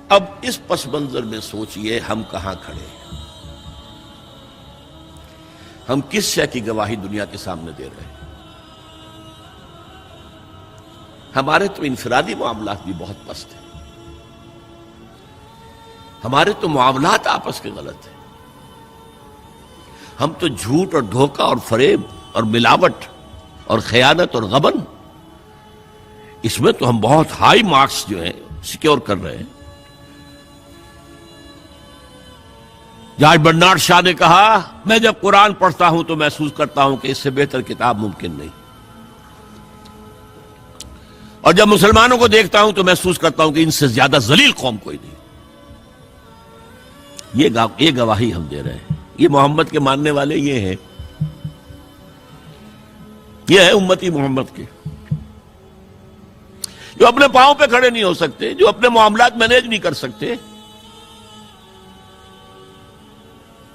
اب اس پس منظر میں سوچئے ہم کہاں کھڑے ہیں، ہم کس شے کی گواہی دنیا کے سامنے دے رہے ہیں؟ ہمارے تو انفرادی معاملات بھی بہت پست ہیں، ہمارے تو معاملات آپس کے غلط ہیں، ہم تو جھوٹ اور دھوکہ اور فریب اور ملاوٹ اور خیانت اور غبن، اس میں تو ہم بہت ہائی مارکس جو ہیں سیکیور کر رہے ہیں۔ جارج برنارڈ شاہ نے کہا، میں جب قرآن پڑھتا ہوں تو محسوس کرتا ہوں کہ اس سے بہتر کتاب ممکن نہیں، اور جب مسلمانوں کو دیکھتا ہوں تو محسوس کرتا ہوں کہ ان سے زیادہ ذلیل قوم کوئی نہیں۔ یہ گواہی ہم دے رہے ہیں، یہ محمد کے ماننے والے یہ ہیں، یہ ہے امتی محمد کے، جو اپنے پاؤں پہ کھڑے نہیں ہو سکتے، جو اپنے معاملات مینیج نہیں کر سکتے،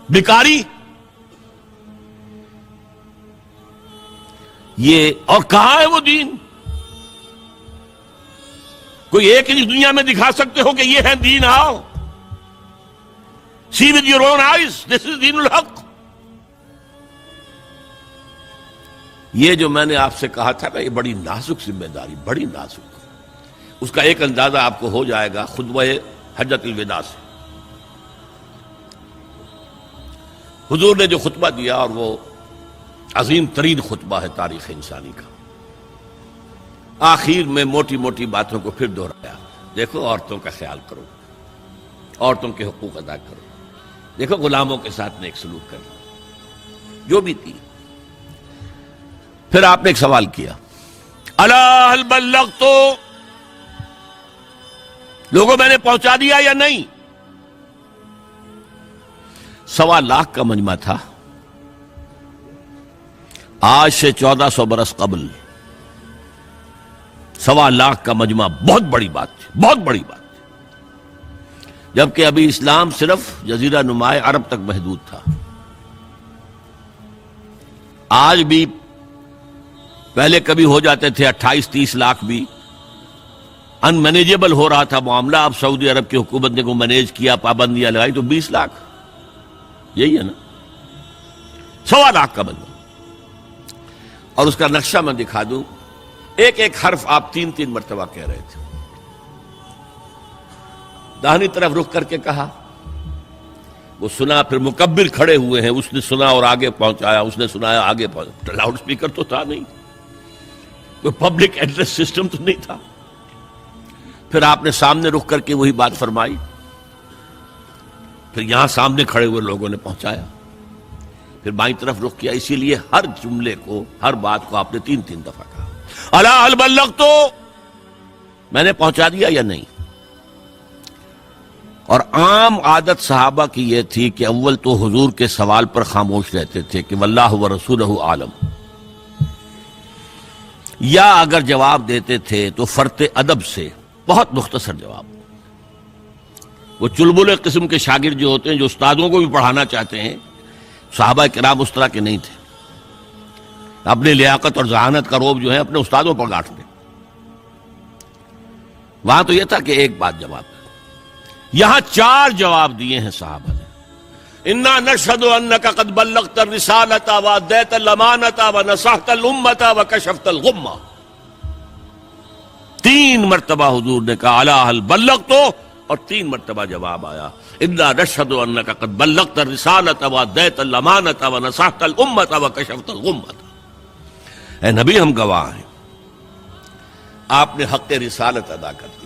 بیکاری، یہ اور کہاں ہے وہ دین؟ کوئی ایک ہی دنیا میں دکھا سکتے ہو کہ یہ ہے دین؟ آؤ see with your own eyes, this is دین الحق۔ یہ جو میں نے آپ سے کہا تھا نا، یہ بڑی نازک ذمہ داری، بڑی نازک، اس کا ایک اندازہ آپ کو ہو جائے گا خطبہ حجۃ الوداع سے۔ حضور نے جو خطبہ دیا، اور وہ عظیم ترین خطبہ ہے تاریخ انسانی کا، آخر میں موٹی موٹی باتوں کو پھر دہرایا۔ دیکھو عورتوں کا خیال کرو، عورتوں کے حقوق ادا کرو، دیکھو غلاموں کے ساتھ نیک سلوک کرنا، جو بھی تھی۔ پھر آپ نے ایک سوال کیا، الا هل بلغت، لوگوں میں نے پہنچا دیا یا نہیں؟ 1.25 لاکھ کا مجمع تھا، آج سے 1400 برس قبل 1.25 لاکھ کا مجمع بہت بڑی بات تھی، بہت بڑی بات تھی، جبکہ ابھی اسلام صرف جزیرہ نمائے عرب تک محدود تھا۔ آج بھی پہلے کبھی ہو جاتے تھے 28-30 لاکھ بھی، ان مینیجیبل ہو رہا تھا معاملہ۔ اب سعودی عرب کی حکومت نے کو مینیج کیا، پابندیاں لگائی تو 20 لاکھ، یہی ہے نا 1.25 لاکھ کا مجمع۔ اور اس کا نقشہ میں دکھا دوں، ایک ایک حرف آپ 3 مرتبہ کہہ رہے تھے۔ داہنی طرف رخ کر کے کہا، وہ سنا، پھر مکبر کھڑے ہوئے ہیں، اس نے سنا اور آگے پہنچایا، اس نے سنایا آگے پہنچایا۔ لاؤڈ سپیکر تو تھا نہیں، کوئی پبلک ایڈریس سسٹم تو نہیں تھا۔ پھر آپ نے سامنے رخ کر کے وہی بات فرمائی، پھر یہاں سامنے کھڑے ہوئے لوگوں نے پہنچایا، پھر بائیں طرف رخ کیا۔ اسی لیے ہر جملے کو، ہر بات کو آپ نے 3 دفعہ کہا، الا هل بلغت، میں نے پہنچا دیا یا نہیں؟ اور عام عادت صحابہ کی یہ تھی کہ اول تو حضور کے سوال پر خاموش رہتے تھے کہ واللہ ورسولہ عالم، یا اگر جواب دیتے تھے تو فرط ادب سے بہت مختصر جواب۔ وہ چلبلے قسم کے شاگرد جو ہوتے ہیں، جو استادوں کو بھی پڑھانا چاہتے ہیں، صحابہ کرام اس طرح کے نہیں تھے، اپنی لیاقت اور ذہانت کا روب جو ہے اپنے استادوں پر گاٹ دیں۔ وہاں تو یہ تھا کہ ایک بات جواب، یہاں 4 جواب دیے ہیں صحابہ نے۔ انا نشهد انك قد بلغت الرسالة واديت الامانة ونصحت الامة وكشفت الغمة۔ 3 مرتبہ حضور نے کہا الا هل بلغت، اور 3 مرتبہ جواب آیا انا نشهد انك قد بلغت الرسالة واديت الامانة ونصحت الامة وكشفت الغمة۔ اے نبی، ہم گواہ ہیں، آپ نے حق رسالت ادا کر دیا،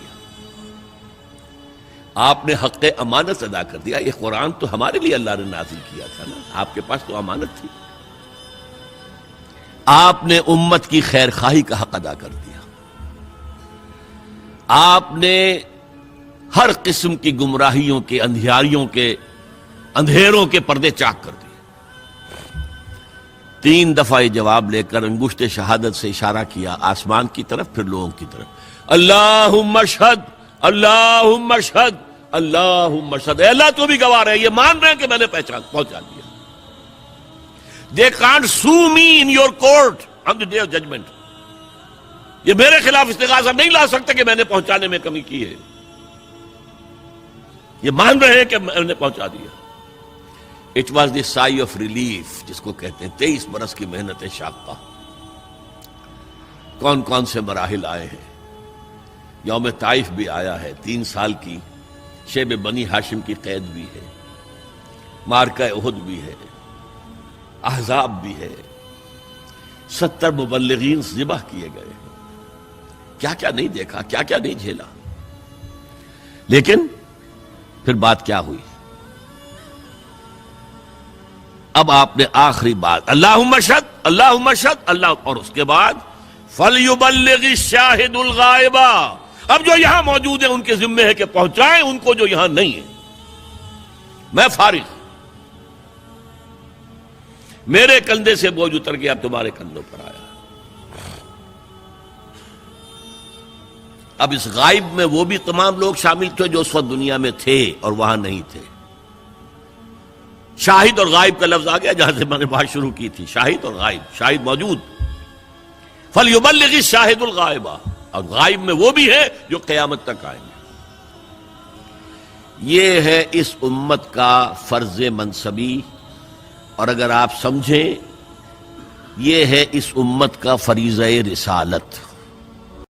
آپ نے حق امانت ادا کر دیا۔ یہ قرآن تو ہمارے لیے اللہ نے نازل کیا تھا نا، آپ کے پاس تو امانت تھی۔ آپ نے امت کی خیر خواہی کا حق ادا کر دیا، آپ نے ہر قسم کی گمراہیوں کے، اندھیاریوں کے، اندھیروں کے پردے چاک کر دیے۔ 3 دفعہ یہ جواب لے کر انگشت شہادت سے اشارہ کیا آسمان کی طرف، پھر لوگوں کی طرف، اللہم اشہد، اللہم اشہد، اللہم اشہد۔ اے اللہ، تو بھی گواہ رہے، یہ مان رہے ہیں کہ میں نے پہنچا دیا۔ They can't sue me in your court on the day of judgment۔ یہ میرے خلاف استغاثہ نہیں لا سکتے کہ میں نے پہنچانے میں کمی کی ہے۔ یہ مان رہے ہیں کہ میں نے پہنچا دیا. It was the sigh of relief جس کو کہتے ہیں. 23 برس کی محنت شاقہ. کون کون سے مراحل آئے ہیں. یوم طائف بھی آیا ہے, 3 سال کی شیب بنی ہاشم کی قید بھی ہے, مارکہ احد بھی ہے, احزاب بھی ہے, 70 مبلغین ذبح کیے گئے ہیں. کیا کیا نہیں دیکھا, کیا کیا نہیں جھیلا. لیکن پھر بات کیا ہوئی؟ اب آپ نے آخری بات اللہم اشہد اللہم اشہد اللہ, اور اس کے بعد فَلْيُبَلِّغِ الشَّاهِدُ الْغَائِبَ. اب جو یہاں موجود ہیں ان کے ذمے ہے کہ پہنچائیں ان کو جو یہاں نہیں ہے. میں فارغ, میرے کندھے سے بوجھ اتر گیا, اب تمہارے کندھوں پر آیا. اب اس غائب میں وہ بھی تمام لوگ شامل تھے جو اس وقت دنیا میں تھے اور وہاں نہیں تھے. شاہد اور غائب کا لفظ آ گیا جہاں سے میں نے بات شروع کی تھی. شاہد اور غائب, شاہد موجود. فَلْيُبَلِّغِ الشَّاهِدُ الْغَائِبَ, اور غائب میں وہ بھی ہے جو قیامت تک آئیں گے. یہ ہے اس امت کا فرض منصبی, اور اگر آپ سمجھیں یہ ہے اس امت کا فریضہ رسالت.